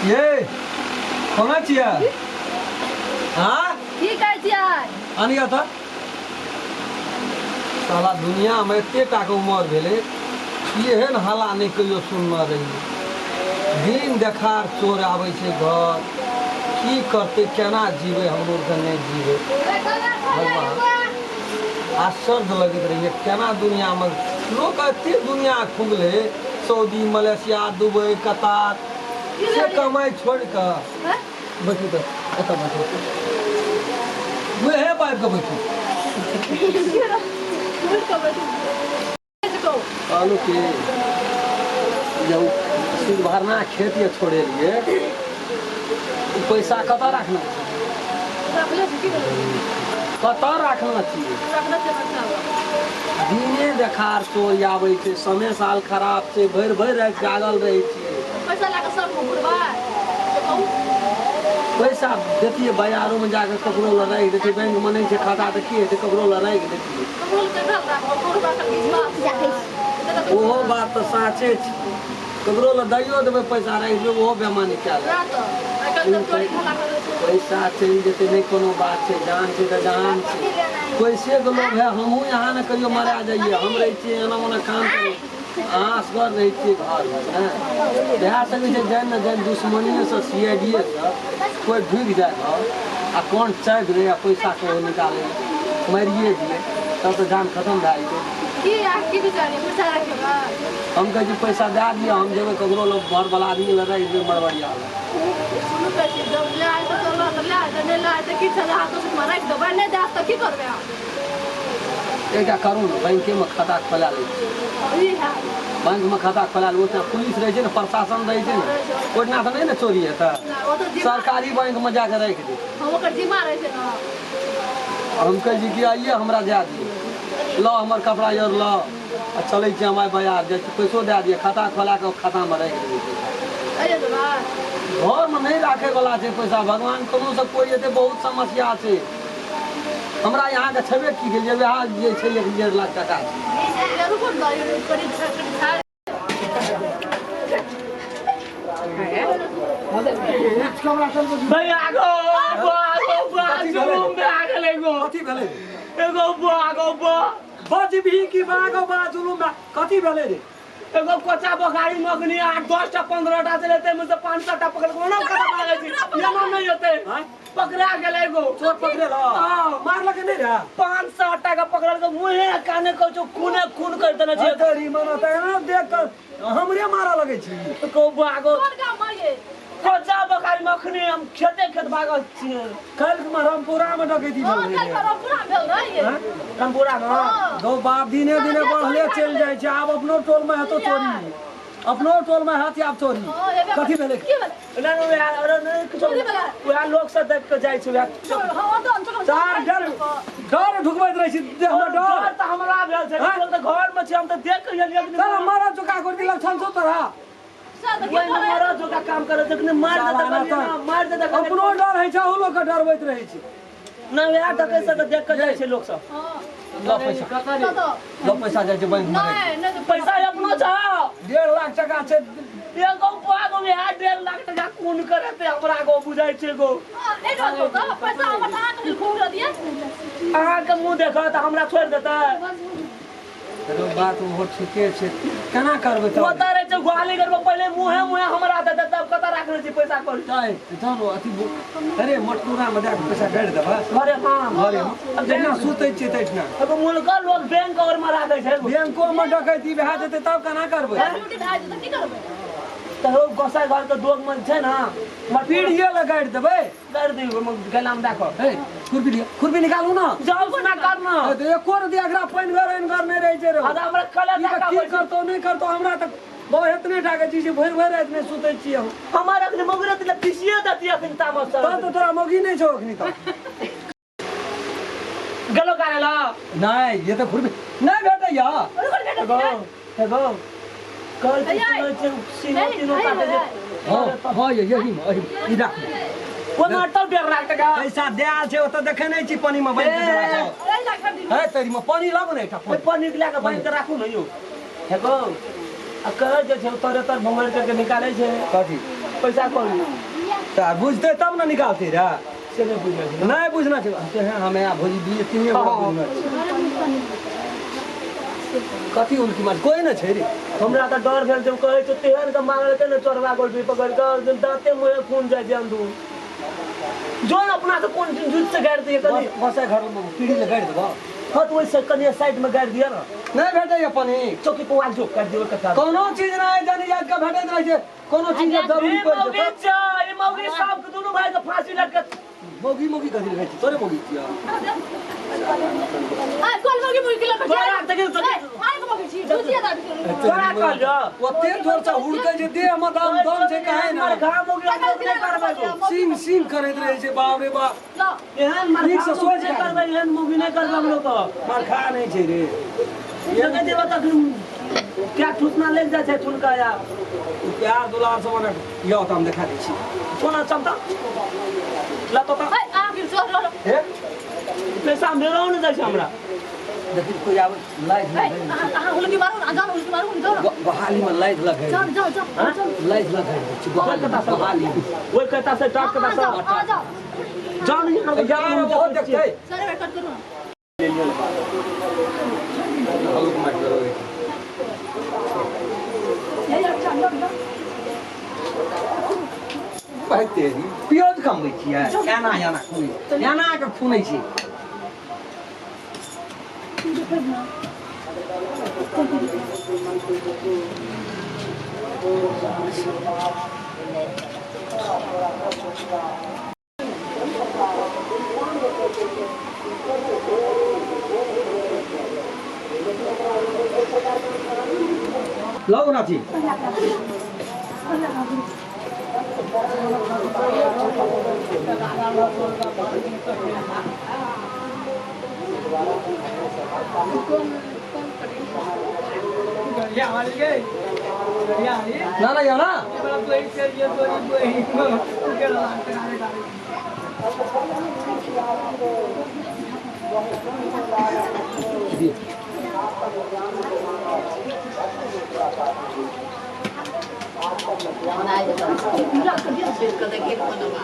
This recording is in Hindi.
ये कोना छिया हाँ ठीक है जी आनिया था साला दुनिया में एते टाके उमर भेले एहन हाला नहीं कहियो सुनना रही दिन देखार चोर आवे छे घर की करते केना जीवे हम लोग नहीं जीवे भगवान आश्चर्य लगत रही केना दुनिया में लोग एते दुनिया खुगले सऊदी मलेशिया दुबई कतार से कमाई छोड़ कर बैठू तो एत बैठू वह बाइक का बैठू कहलू कि जब सूद भरना खेत ये छोड़े लिए पैसा कत रखना कत रखना चाहिए दिने देखार चोर आबै छै समय साल खराब छै भरि भरि राति जागल रहै छियै पैसा देतियै बाजारो में जाकर ककरो ल राखि देतियै बैंक में नहीं छै खाता तऽ की हेतै ककरो ल राखि देतियै ओहो बात तऽ साचे छै ककरो ल दैयो देबै पैसा राखि देबै ओहो बेमानी कए लेत पैसा चलि जेतै नहीं कोनो बात छै जान छै तऽ जान छै पैसे के लोग है हमहूँ यहाँ ने कहियो मरा जाइए हम रहे छियै एना ओना काम करू अहाँ असगर रहे छियै घर में इएह सब छै जान न जान दुश्मनिए से CID से कोई ढुकि जाए घर आ अकाउंट चेक रहे आ पैसा के निकाले मारिए दिए तब तो जान खत्म भए जेतै हम कहे पैसा दे दिए हम जेबै ककरो लोग घर वाला आदमी लगा मरवरिया क्या करूँ ना बैंक में खाता खोला ले बैंक में खाता खोला ले पुलिस रहे ना प्रशासन रहे ना ओतना तो नहीं ना चोरी है सरकारी बैंक में जाकर रख दे हम कहे कि आइए हमरा दे दिए लो हमार कपड़ा योर लो चले हमारे बाजार जाए पैसो दे दिए खाता खोला के खाता में रख दिए घर में नहीं रखे वाला है पैसा भगवान कोनो से कोई ये बहुत समस्या है हमरा यहाँ के छेबे की गेल जे 1.5 लाख टका भाई आगो जुलूम में आगे लेगो कथी भेले एगो बज भी की बागो बा जुलूम में कथी भेले रे एगो कोचा बखारी मगनी 8 10 15 टा चलेते मुझे 500 टा पकड़ कोनो कथा मांगे छी ये नाम नहीं होते पकड़ा गेले एगो चोर पकड़े लो हां मारलक नहीं रे 500 टाका पकड़ के मुंहे काने कहू छो खून कर देना छै तोरी मनो त ना देख कर हमरे मारा लगे छी को बागो कोचा बखारी मखनी हम खेत भागल छी कल में रामपुरा में डकैती भेल रे रामपुरा में दो बाप दिने दिने बढ़ले चल जाय छै आब अपनो टोल में हेतो चोरी अपनो टोल में हाथ आब चोरी कथी भेले ना नहीं कुछ पूरा लोग सब देख के जाय छै चार डर ढुकबैत रहे छी हमर डर त हमरा भेल छै हम त घर में छी हम त देख के एलियै चल मारा चुका कर दिलक छन तोरा वही मारा जो का काम करे जखने मार दे अपनो डर है छै ओ लोग के डरबैत रहे छी ना यार डकै से त देख के जाय छै लोग सब लो पैसा जाय छै बैंक में नहीं पैसा अपनो छ 1.5 लाख टका छै एगो पागो में 1.5 लाख टका कोन करते हमरा को बुझाय छै गो अहाँ के मुंह देखो त हमरा छोड़ देता तो बात वो ठीके छै केना करबै त ओता रे छै गाली करबो पहले मुंहे हमरा दे तब कता राखने छी पैसा कर जाय चलो अथी अरे मटकुरा में दे पैसा गाड़ देबा घरे हां घरे अब जेना सुतै छी तैठना अब मुलका लोग बैंक और में राखै छै बैंको में डकैती भए जेतै तब केना करबै तो गोसाई घर के दोग में छै ना पीढ़िए ल गाड़ देबै कर दी गला में देखो ए खुरपी निकालू ना जाओ ना करना तो एको रति एकरा पाइन घर नहीं रहे छै रे आधा हमरा कला देखा की करतो नहीं करतो हमरा त बहुत इतने टाके छी जे भरि रात में सुतै छी हम हमारा अखनी मगरे त पिसिए दती अखनी तामस तो तोरा मौगी नहीं छौ अखनी त गलो कारेला नहीं ये तो खुरपी नहीं भेटैया एगो कल छै सीनो तीनो काटे जे हां यही में ई राख कोना तो 1.5 लाख टका पैसा देल छै ओत देखे नहीं छी पानी में बैठ के है तेरी में पानी लागो नहीं था पानी निकला के पानी के राखू न यो हेगो आ कह जे छै तोरे तर भंगर के निकाले छै कथी पैसा कौन तो बुझते तब ना निकालते रे से नहीं बुझल नहीं बुझना चाहिए हमें यहाँ भोजी दिए तीन कथी उनकी मार कोई ना छै रे हमरा त डर भेल जब कहै छ तेहर के मांगल के न चोरवा गोल पकड़ के दांते मुंह खून जाय जे अंदू जोन अपना से कोन जुट से गाड़ दिए कनी बसे घर में पीढ़ी ले गाड़ देबो हां तो वैसे कनी साइड में गाड़ दिया ना नहीं भेटै पानी चौकी पर वाल जो कर दियो कथा कोनो चीज ना है जानी याद का भेटैत रहे छै कोनो चीज जरूरी पड़ मौगी छ ई मौगी सब के दोनों भाई के फांसी लटक मोगी मोगी कथी लगे छै तोरे मोगी छिया आ कल मगे मुई किलो तोरा तक आइ को मगे छी दुजिया दाबी करू तोरा कल जा ओते जोर से हुड़कै जे देह में दम दम छै काहे ना घा मोगी नहीं करबै को सीन सीन करैत रहे छै बाप रे बाप ल एहन मार नीक से सोच के करबै एहन मोगी नहीं करबै हम लोग तो मार खा नहीं छै रे ये कह देबा त क्या ठुसना लग जाय छै ठुनका या प्यार दुलार सब ने यो त हम देखा दै छी सोना चमता ला तो ए आ फिर जोर लो हे पैसा मेरो न जाय छै हमरा देखि कोई आबै लाइट ए आ हुलकी मारू आ जान हुलकी मारू जाओ बहाली में लाइट लगे जाओ जाओ जाओ लाइट लगे छी बहाली ओइ कता से टाक कता से आ जाओ जान यहाँ यार बहुत देखते सर वेट कट करू हल्क मार करो ए यार चल लो भाई तेरी प्याज कम दै छियै एना एना खुनै एना के खुनै छी लाओ ना थी ना ना याना बनाए दे पूरा कर दिया फिर कदे के बनवा